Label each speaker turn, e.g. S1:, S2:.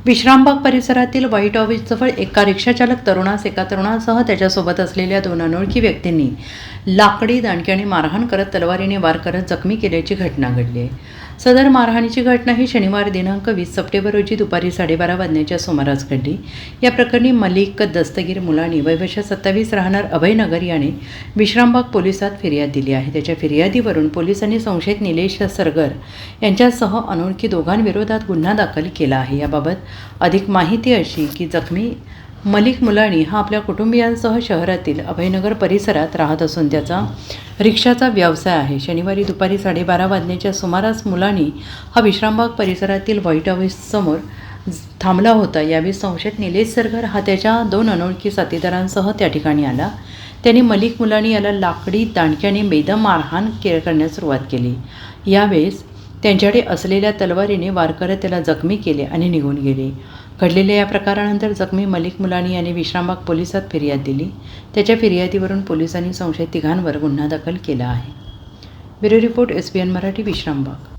S1: विश्रामबाग परिसरातील व्हाईट ऑफिसजवळ एका रिक्षाचालक तरुणास एका तरुणासह त्याच्यासोबत असलेल्या 2 अनोळखी व्यक्तींनी लाकडी दांडक्याने मारहाण करत तलवारीने वार करत जखमी केल्याची घटना घडली आहे. सदर मारहाणीची घटना ही शनिवार दिनांक 20 सप्टेंबर रोजी दुपारी 12:30 वाजण्याच्या सुमारास घडली. या प्रकरणी मलिक दस्तगीर मुलानी वय वर्ष 27 राहणार अभयनगर याने विश्रामबाग पोलिसात फिर्याद दिली आहे. त्याच्या फिर्यादीवरून पोलिसांनी संशयित निलेश सरगर यांच्यासह अनोळखी दोघांविरोधात गुन्हा दाखल केला आहे. याबाबत अधिक माहिती अशी की जखमी मलिक मुलानी हा आपल्या कुटुंबियांसह शहरातील अभयनगर परिसरात राहत असून त्याचा रिक्षाचा व्यवसाय आहे. शनिवारी दुपारी 12:30 वाजण्याच्या सुमारास मुलानी हा विश्रामबाग परिसरातील व्हाईट ऑफिससमोर थांबला होता. यावेळी संशयित निलेश सरगर हा त्याच्या 2 अनोळखी साथीदारांसह त्या ठिकाणी आला. त्यांनी मलिक मुलानी याला लाकडी दांडक्याने बेदम मारहाण करण्यास सुरुवात केली. यावेळेस त्यांच्याकडे असलेल्या तलवारीने वार करत त्याला जखमी केले आणि निघून गेले. घडलेल्या या प्रकारानंतर जखमी मलिक मुलानी याने विश्रामबाग पोलिसात फिर्याद दिली. त्याच्या फिर्यादीवरून पोलिसांनी संशयित तिघांवर गुन्हा दाखल केला आहे. Bureau report SBN Marathi Vishrambag.